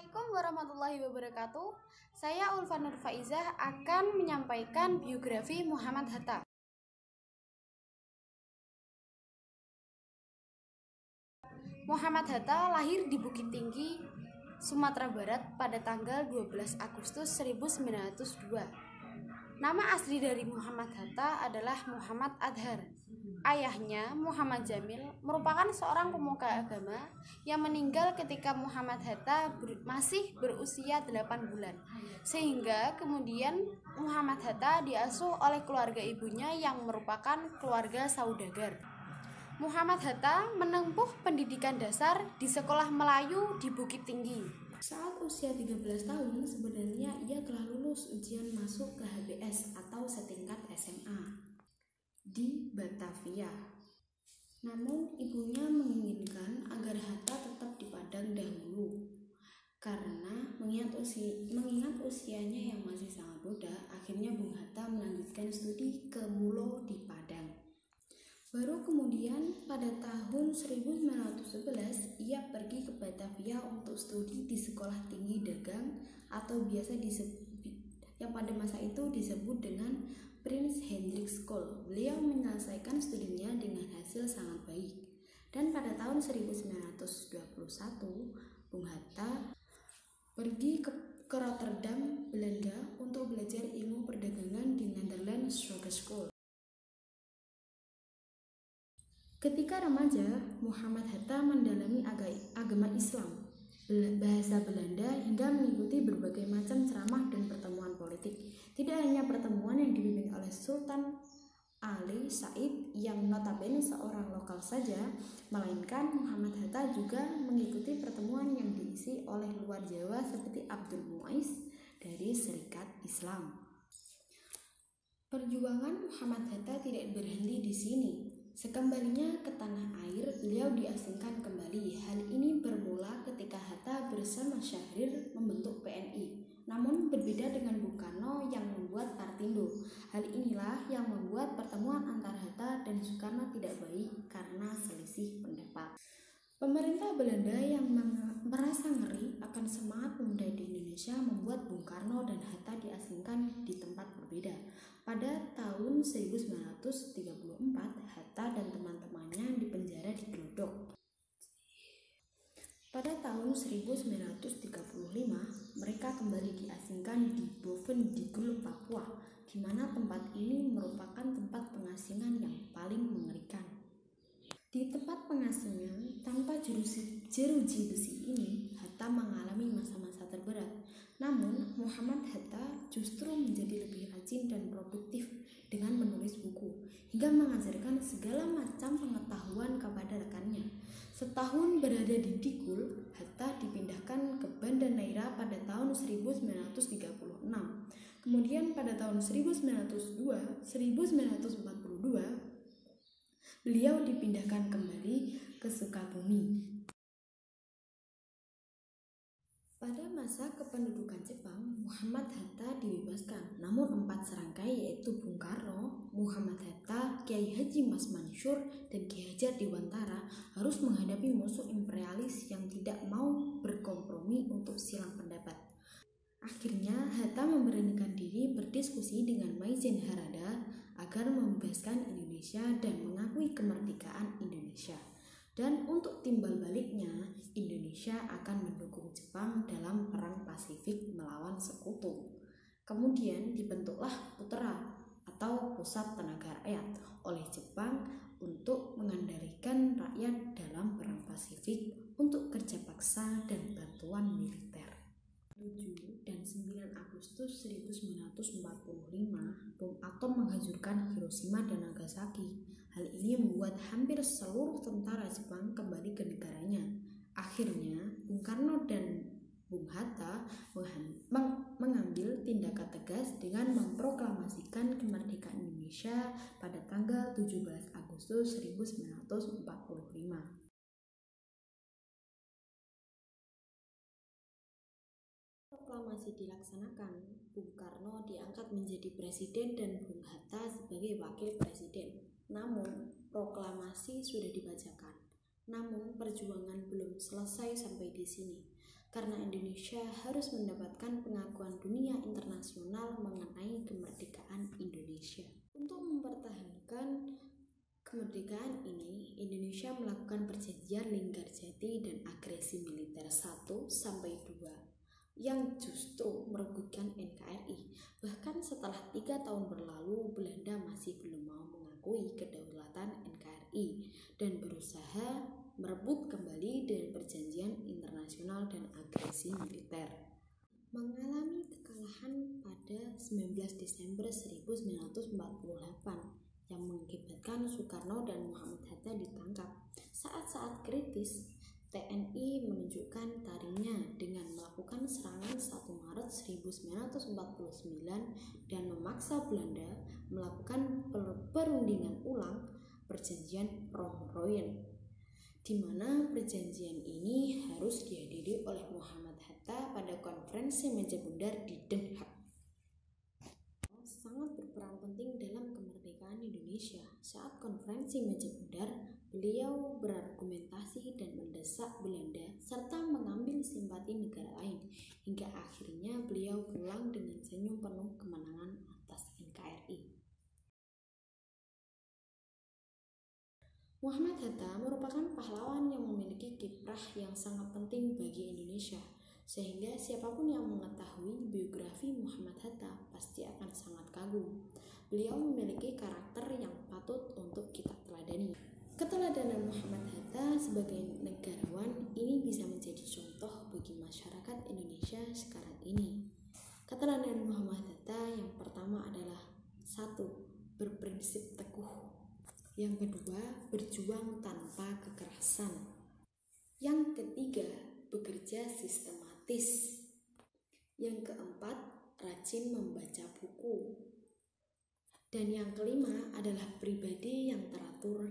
Assalamualaikum warahmatullahi wabarakatuh. Saya Ulfa Nur Faizah akan menyampaikan biografi Muhammad Hatta. Muhammad Hatta lahir di Bukit Tinggi, Sumatera Barat pada tanggal 12 Agustus 1902. Nama asli dari Muhammad Hatta adalah Muhammad Adhar. Ayahnya, Muhammad Jamil, merupakan seorang pemuka agama yang meninggal ketika Muhammad Hatta masih berusia 8 bulan. Sehingga kemudian Muhammad Hatta diasuh oleh keluarga ibunya yang merupakan keluarga saudagar. Muhammad Hatta menempuh pendidikan dasar di Sekolah Melayu di Bukit Tinggi. Saat usia 13 tahun, sebenarnya ia telah lulus ujian masuk ke HBS atau setingkat SMA di Batavia. Namun ibunya menginginkan agar Hatta tetap di Padang dahulu. Karena mengingat usianya yang masih sangat muda, akhirnya Bung Hatta melanjutkan studi ke Mulo di Padang. Baru kemudian pada tahun 1911 ia pergi ke Batavia untuk studi di Sekolah Tinggi Dagang atau biasa yang pada masa itu disebut dengan Prince Hendrik School. Beliau menyelesaikan studinya dengan hasil sangat baik. Dan pada tahun 1921 Bung Hatta pergi ke Rotterdam, Belanda untuk belajar ilmu perdagangan di Netherlands Sugar School. Ketika remaja, Muhammad Hatta mendalami agama Islam, bahasa Belanda hingga mengikuti berbagai macam ceramah dan pertemuan politik. Tidak hanya pertemuan yang dipimpin oleh Sultan Ali Said yang notabene seorang lokal saja, melainkan Muhammad Hatta juga mengikuti pertemuan yang diisi oleh luar Jawa seperti Abdul Muiz dari Serikat Islam. Perjuangan Muhammad Hatta tidak berhenti di sini. Sekembalinya ke tanah air, beliau diasingkan kembali. Hal ini bermula ketika Hatta bersama Syahrir membentuk PNI. Namun berbeda dengan Bung Karno yang membuat Partindo. Hal inilah yang membuat pertemuan antara Hatta dan Soekarno tidak baik karena selisih pendapat. Pemerintah Belanda yang merasa ngeri akan semangat pemuda di Indonesia membuat Bung Karno dan Hatta diasingkan di tempat berbeda. Pada tahun 1934, Hatta dan teman-temannya dipenjara di Glodok. Pada tahun 1935, mereka kembali diasingkan di Bovendigul, Papua, di mana tempat ini merupakan tempat pengasingan yang paling mengerikan. Di tempat pengasingan tanpa jeruji besi ini, Hatta mengalami masa-masa terberat. Namun, Muhammad Hatta justru menjadi lebih rajin dan produktif dengan menulis buku, hingga mengajarkan segala macam pengetahuan kepada rekannya. Setahun berada di Dikul, Hatta dipindahkan ke Banda Neira pada tahun 1936. Kemudian pada tahun 1942, beliau dipindahkan kembali ke Sukabumi. Pada masa kependudukan Jepang, Muhammad Hatta dibebaskan. Namun 4 serangkai yaitu Bung Karno, Muhammad Hatta, Kiai Haji Mas Mansur, dan Ki Hajar Dewantara harus menghadapi musuh imperialis yang tidak mau berkompromi untuk silang pendapat. Akhirnya Hatta memberanikan diri berdiskusi dengan Maizen Harada agar membebaskan Indonesia dan mengakui kemerdekaan Indonesia. Dan untuk timbal baliknya, Indonesia akan mendukung Jepang dalam Perang Pasifik melawan Sekutu. Kemudian dibentuklah PUTERA atau Pusat Tenaga Rakyat oleh Jepang untuk mengendalikan rakyat dalam Perang Pasifik untuk kerja paksa dan bantuan militer. 7 dan 9 Agustus 1945, bom atom menghancurkan Hiroshima dan Nagasaki. Hal ini membuat hampir seluruh tentara Jepang kembali ke negaranya. Akhirnya, Bung Karno dan Bung Hatta mengambil tindakan tegas dengan memproklamasikan kemerdekaan Indonesia pada tanggal 17 Agustus 1945. Proklamasi dilaksanakan, Bung Karno diangkat menjadi presiden dan Bung Hatta sebagai wakil presiden. Namun, proklamasi sudah dibacakan. Namun, perjuangan belum selesai sampai di sini. karena Indonesia harus mendapatkan pengakuan dunia internasional mengenai kemerdekaan Indonesia. Untuk mempertahankan kemerdekaan ini, Indonesia melakukan perjanjian Linggarjati dan agresi militer 1-2 yang justru merugikan NKRI. Bahkan setelah 3 tahun berlalu, Belanda masih belum mau mengakui kedaulatan NKRI dan berusaha merebut kembali dengan perjanjian internasional dan agresi militer. Mengalami kekalahan pada 19 Desember 1948 yang mengakibatkan Soekarno dan Muhammad Hatta ditangkap. Saat-saat kritis, TNI menunjukkan taringnya dengan melakukan serangan 1 Maret 1949 dan memaksa Belanda melakukan perundingan ulang perjanjian Romeroyen, di mana perjanjian ini harus dihadiri oleh Muhammad Hatta pada konferensi meja bundar di Den Haag. Sangat berperan penting dalam kemerdekaan Indonesia. Saat konferensi meja bundar, beliau berargumentasi dan mendesak Belanda serta mengambil simpati negara lain, hingga akhirnya beliau pulang dengan senyum penuh kemenangan atas NKRI. Muhammad Hatta merupakan pahlawan yang memiliki kiprah yang sangat penting bagi Indonesia, sehingga siapapun yang mengetahui biografi Muhammad Hatta pasti akan sangat kagum. Beliau memiliki karakter yang patut untuk kita teladani. Keteladanan Muhammad Hatta sebagai negarawan ini bisa menjadi contoh bagi masyarakat Indonesia sekarang ini. Keteladanan Muhammad Hatta yang pertama adalah 1. Berprinsip teguh. Yang kedua, berjuang tanpa kekerasan. Yang ketiga, bekerja sistematis. Yang keempat, rajin membaca buku. Dan yang kelima adalah pribadi yang teratur